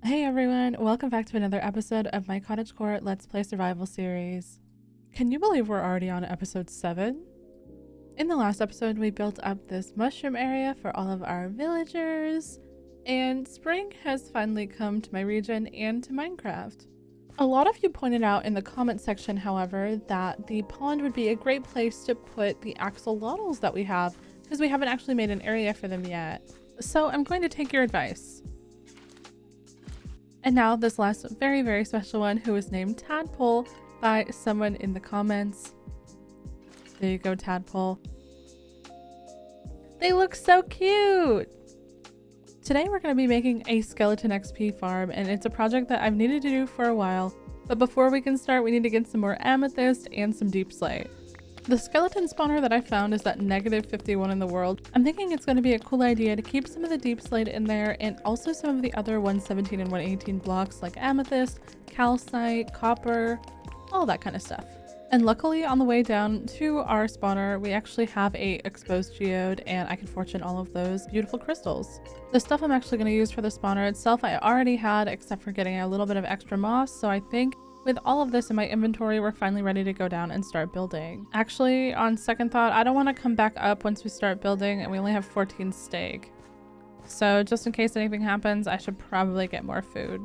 Hey everyone, welcome back to another episode of my cottagecore Let's Play Survival series. Can you believe we're already on episode 7? In the last episode, we built up this mushroom area for all of our villagers, and spring has finally come to my region and to Minecraft. A lot of you pointed out in the comment section, however, that the pond would be a great place to put the axolotls that we have, because we haven't actually made an area for them yet. So I'm going to take your advice. And now this last very special one, who was named Tadpole by someone in the comments. There you go, Tadpole. They look so cute! Today we're going to be making a skeleton XP farm, and it's a project that I've needed to do for a while. But before we can start, we need to get some more amethyst and some deep slate. The skeleton spawner that I found is at -51 in the world. I'm thinking it's going to be a cool idea to keep some of the deep slate in there and also some of the other 117 and 118 blocks like amethyst, calcite, copper, all that kind of stuff. And luckily on the way down to our spawner, we actually have a exposed geode and I can fortune all of those beautiful crystals. The stuff I'm actually going to use for the spawner itself I already had, except for getting a little bit of extra moss, so I think with all of this in my inventory, we're finally ready to go down and start building. Actually, on second thought, I don't want to come back up once we start building and we only have 14 steak. So just in case anything happens, I should probably get more food.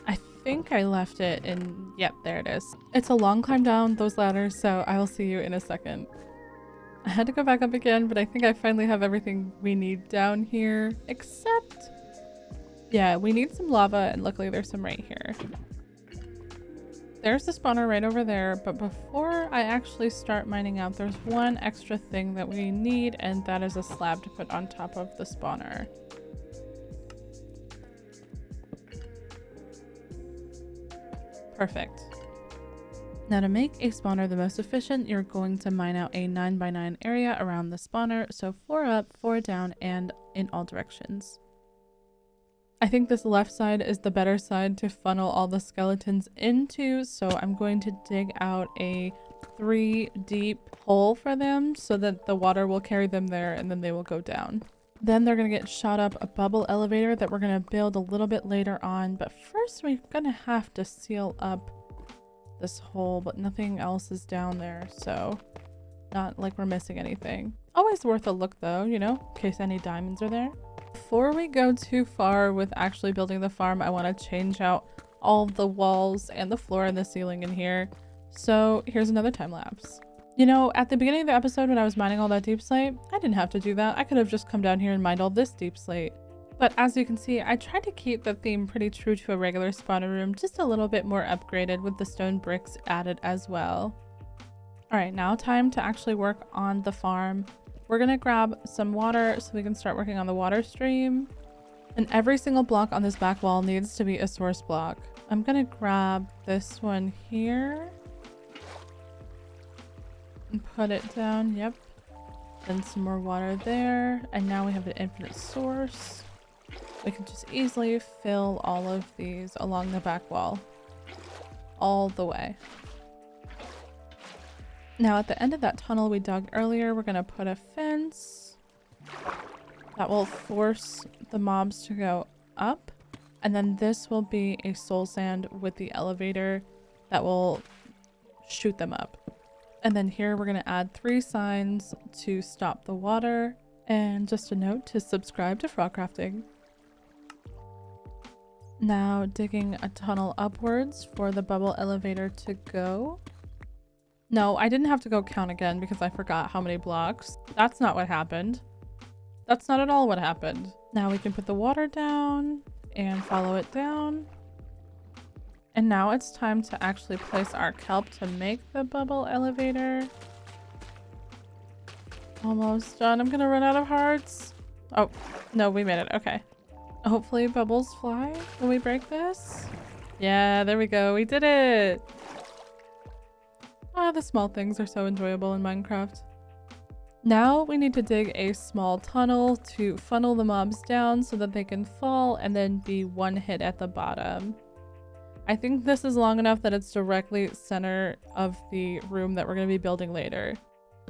I think I left it in, yep, there it is. It's a long climb down those ladders, so I will see you in a second. I had to go back up again, but I think I finally have everything we need down here, except, yeah, we need some lava and luckily there's some right here. There's the spawner right over there, but before I actually start mining out, there's one extra thing that we need, and that is a slab to put on top of the spawner. Perfect. Now to make a spawner the most efficient, you're going to mine out a 9x9 area around the spawner, so 4 up, 4 down, and in all directions. I think this left side is the better side to funnel all the skeletons into, so I'm going to dig out a 3 deep hole for them so that the water will carry them there and then they will go down. Then they're going to get shot up a bubble elevator that we're going to build a little bit later on, but first we're going to have to seal up this hole, but nothing else is down there, so not like we're missing anything. Always worth a look though, you know, in case any diamonds are there. Before we go too far with actually building the farm, I want to change out all of the walls and the floor and the ceiling in here. So here's another time lapse. You know, at the beginning of the episode when I was mining all that deep slate, I didn't have to do that. I could have just come down here and mined all this deep slate. But as you can see, I tried to keep the theme pretty true to a regular spawner room, just a little bit more upgraded with the stone bricks added as well. Alright, now time to actually work on the farm. We're gonna grab some water so we can start working on the water stream. And every single block on this back wall needs to be a source block. I'm gonna grab this one here and put it down, yep. Then some more water there. And now we have an infinite source. We can just easily fill all of these along the back wall. All the way. Now at the end of that tunnel we dug earlier, we're going to put a fence that will force the mobs to go up. And then this will be a soul sand with the elevator that will shoot them up. And then here we're going to add 3 signs to stop the water. And just a note to subscribe to frogcrafting. Now digging a tunnel upwards for the bubble elevator to go. No, I didn't have to go count again because I forgot how many blocks. That's not what happened. That's not at all what happened. Now we can put the water down and follow it down. And now it's time to actually place our kelp to make the bubble elevator. Almost done. I'm gonna run out of hearts. Oh, no, we made it. Okay. Hopefully bubbles fly when we break this. Yeah, there we go. We did it. Ah, the small things are so enjoyable in Minecraft. Now we need to dig a small tunnel to funnel the mobs down so that they can fall and then be one hit at the bottom. I think this is long enough that it's directly center of the room that we're going to be building later.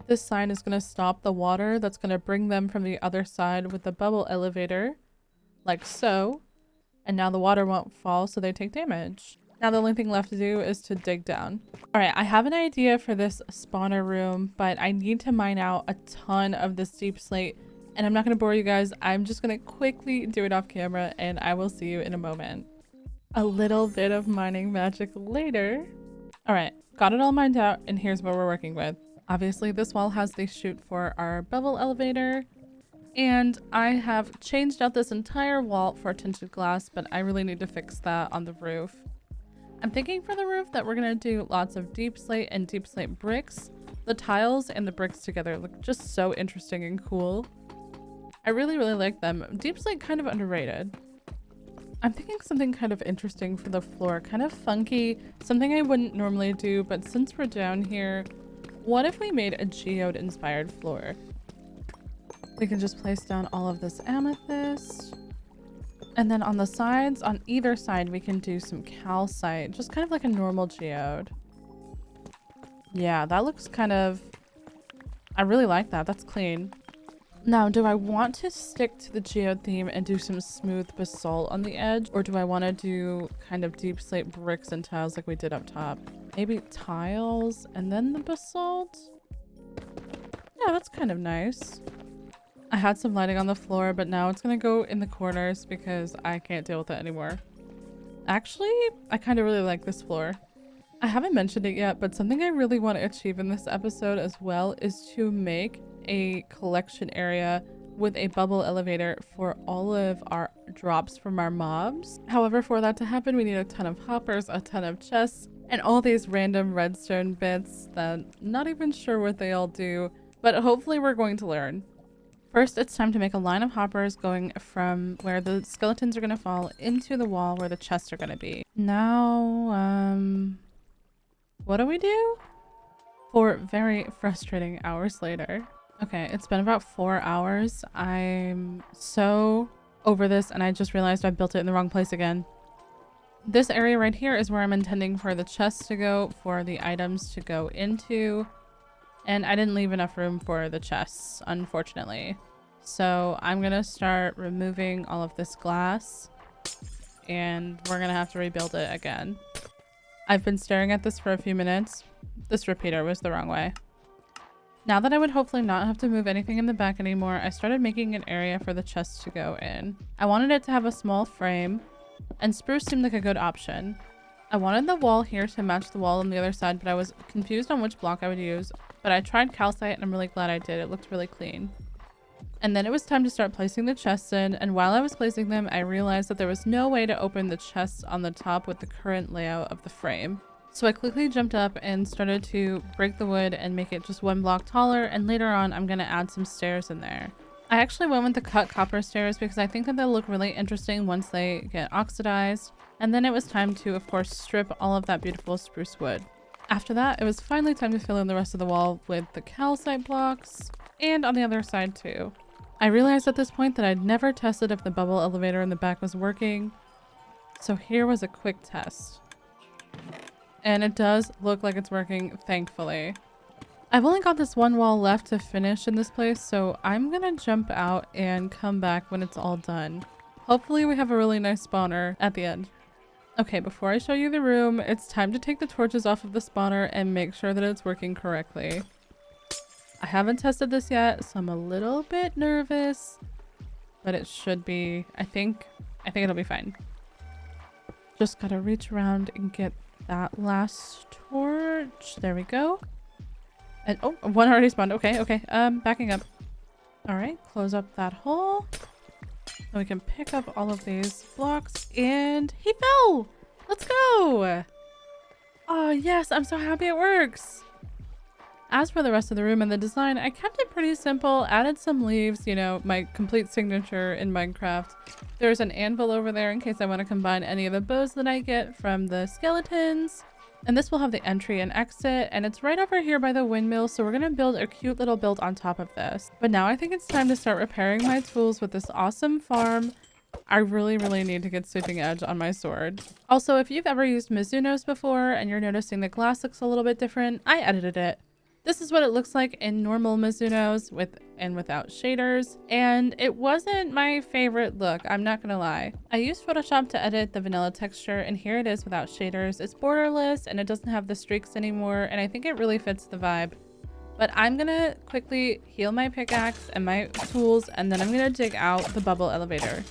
This sign is going to stop the water that's going to bring them from the other side with the bubble elevator, like so. and now the water won't fall so they take damage. Now the only thing left to do is to dig down. All right, I have an idea for this spawner room, but I need to mine out a ton of this deep slate, and I'm not going to bore you guys. I'm just going to quickly do it off camera, and I will see you in a moment. A little bit of mining magic later. All right, got it all mined out, and here's what we're working with. Obviously, this wall has the chute for our bubble elevator, and I have changed out this entire wall for tinted glass, but I really need to fix that on the roof. I'm thinking for the roof that we're going to do lots of deep slate and deep slate bricks. The tiles and the bricks together look just so interesting and cool. I really like them. Deep slate kind of underrated. I'm thinking something kind of interesting for the floor, kind of funky, something I wouldn't normally do, but since we're down here, what if we made a geode inspired floor? We can just place down all of this amethyst. And then on the sides, on either side, we can do some calcite, just kind of like a normal geode. Yeah, that looks kind of... I really like that. That's clean. Now, do I want to stick to the geode theme and do some smooth basalt on the edge? Or do I want to do kind of deep slate bricks and tiles like we did up top? Maybe tiles and then the basalt? Yeah, that's kind of nice. I had some lighting on the floor, but now it's going to go in the corners because I can't deal with it anymore. Actually, I kind of really like this floor. I haven't mentioned it yet, but something I really want to achieve in this episode as well is to make a collection area with a bubble elevator for all of our drops from our mobs. However, for that to happen, we need a ton of hoppers, a ton of chests, and all these random redstone bits that I'm not even sure what they all do, but hopefully we're going to learn. First, it's time to make a line of hoppers going from where the skeletons are going to fall into the wall where the chests are going to be. Now, what do we do? 4 very frustrating hours later. Okay, it's been about 4 hours. I'm so over this, and I just realized I built it in the wrong place again. This area right here is where I'm intending for the chests to go, for the items to go into. And I didn't leave enough room for the chests, unfortunately. So I'm going to start removing all of this glass. And we're going to have to rebuild it again. I've been staring at this for a few minutes. This repeater was the wrong way. Now that I would hopefully not have to move anything in the back anymore, I started making an area for the chests to go in. I wanted it to have a small frame, and spruce seemed like a good option. I wanted the wall here to match the wall on the other side, but I was confused on which block I would use. But I tried calcite and I'm really glad I did. It looked really clean. And then it was time to start placing the chests in, and while I was placing them, I realized that there was no way to open the chests on the top with the current layout of the frame. So I quickly jumped up and started to break the wood and make it just 1 block taller, and later on I'm going to add some stairs in there. I actually went with the cut copper stairs because I think that they'll look really interesting once they get oxidized. And then it was time to, of course, strip all of that beautiful spruce wood. After that, it was finally time to fill in the rest of the wall with the calcite blocks, and on the other side too. I realized at this point that I'd never tested if the bubble elevator in the back was working, so here was a quick test. And it does look like it's working, thankfully. I've only got this one wall left to finish in this place, so I'm gonna jump out and come back when it's all done. Hopefully we have a really nice spawner at the end. Okay, before I show you the room, it's time to take the torches off of the spawner and make sure that it's working correctly. I haven't tested this yet, so I'm a little bit nervous, but it should be, I think it'll be fine. Just gotta reach around and get that last torch. There we go. And oh, one already spawned. Okay. Backing up. All right, close up that hole. Then we can pick up all of these blocks, and he fell. Let's go. Oh yes, I'm so happy it works. As for the rest of the room and the design, I kept it pretty simple, added some leaves, you know, my complete signature in Minecraft. There's an anvil over there in case I want to combine any of the bows that I get from the skeletons. And this will have the entry and exit, and it's right over here by the windmill, so we're going to build a cute little build on top of this. But now I think it's time to start repairing my tools with this awesome farm. I really need to get sweeping edge on my sword. Also, if you've ever used Mizunos before and you're noticing the glass looks a little bit different, I edited it. This is what it looks like in normal Mizunos with and without shaders, and it wasn't my favorite look, I'm not gonna lie. I used Photoshop to edit the vanilla texture, and here it is without shaders. It's borderless and it doesn't have the streaks anymore, and I think it really fits the vibe. But I'm gonna quickly heal my pickaxe and my tools, and then I'm gonna dig out the bubble elevator.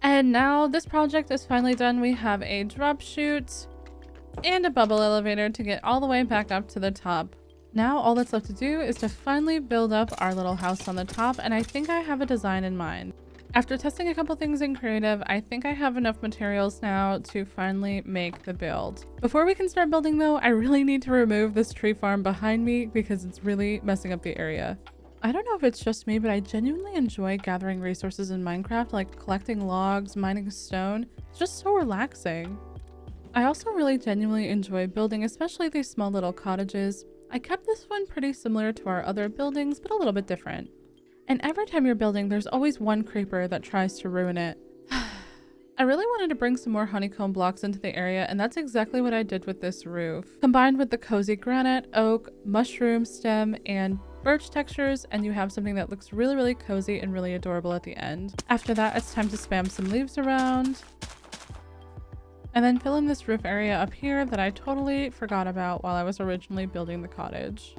And now this project is finally done. We have a drop chute and a bubble elevator to get all the way back up to the top. Now all that's left to do is to finally build up our little house on the top, and I think I have a design in mind. After testing a couple things in creative, I think I have enough materials now to finally make the build. Before we can start building though, I really need to remove this tree farm behind me because it's really messing up the area. I don't know if it's just me, but I genuinely enjoy gathering resources in Minecraft, like collecting logs, mining stone. It's just so relaxing. I also really genuinely enjoy building, especially these small little cottages. I kept this one pretty similar to our other buildings, but a little bit different. And every time you're building, there's always one creeper that tries to ruin it. I really wanted to bring some more honeycomb blocks into the area, and that's exactly what I did with this roof. Combined with the cozy granite, oak, mushroom stem, and birch textures, and you have something that looks really, really cozy and really adorable at the end. After that, it's time to spam some leaves around. And then fill in this roof area up here that I totally forgot about while I was originally building the cottage.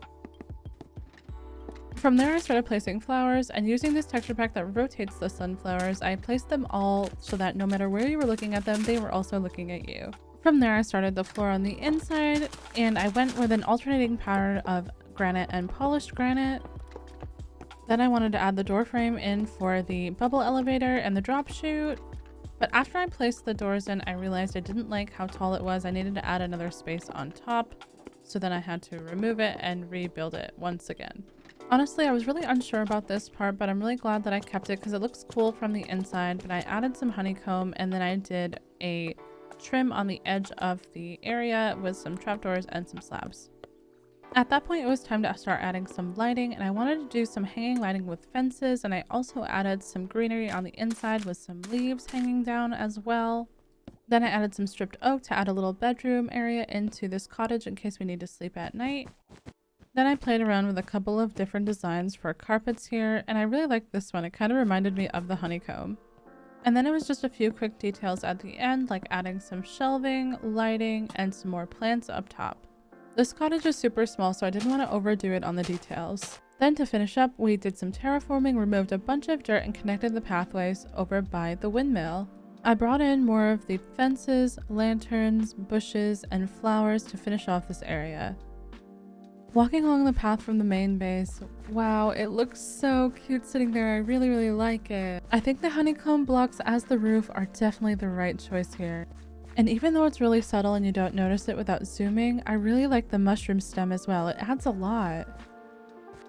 From there, I started placing flowers, and using this texture pack that rotates the sunflowers, I placed them all so that no matter where you were looking at them, they were also looking at you. From there, I started the floor on the inside, and I went with an alternating pattern of granite and polished granite. Then I wanted to add the door frame in for the bubble elevator and the drop chute. But after I placed the doors in, I realized I didn't like how tall it was. I needed to add another space on top. So then I had to remove it and rebuild it once again. Honestly, I was really unsure about this part, but I'm really glad that I kept it because it looks cool from the inside. But I added some honeycomb, and then I did a trim on the edge of the area with some trapdoors and some slabs. At that point, it was time to start adding some lighting, and I wanted to do some hanging lighting with fences, and I also added some greenery on the inside with some leaves hanging down as well. Then I added some stripped oak to add a little bedroom area into this cottage in case we need to sleep at night. Then I played around with a couple of different designs for carpets here, and I really liked this one. It kind of reminded me of the honeycomb. And then it was just a few quick details at the end, like adding some shelving, lighting, and some more plants up top. This cottage is super small, so I didn't want to overdo it on the details. Then to finish up, we did some terraforming, removed a bunch of dirt, and connected the pathways over by the windmill. I brought in more of the fences, lanterns, bushes, and flowers to finish off this area. Walking along the path from the main base, wow, it looks so cute sitting there. I really, really like it. I think the honeycomb blocks as the roof are definitely the right choice here. And even though it's really subtle and you don't notice it without zooming, I really like the mushroom stem as well. It adds a lot.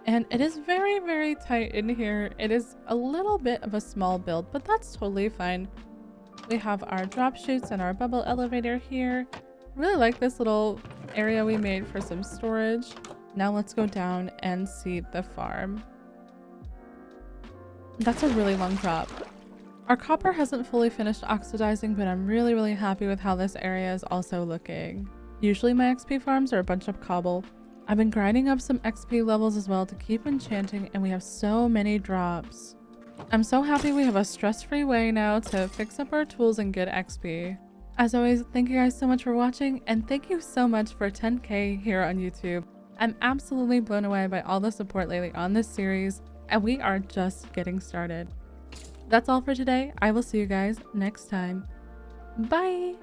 And it is very, very tight in here. It is a little bit of a small build, but that's totally fine. We have our drop chutes and our bubble elevator here. Really like this little area we made for some storage. Now let's go down and see the farm. That's a really long drop. Our copper hasn't fully finished oxidizing, but I'm really, really happy with how this area is also looking. Usually my XP farms are a bunch of cobble. I've been grinding up some XP levels as well to keep enchanting, and we have so many drops. I'm so happy we have a stress-free way now to fix up our tools and get XP. As always, thank you guys so much for watching, and thank you so much for 10K here on YouTube. I'm absolutely blown away by all the support lately on this series, and we are just getting started. That's all for today. I will see you guys next time. Bye!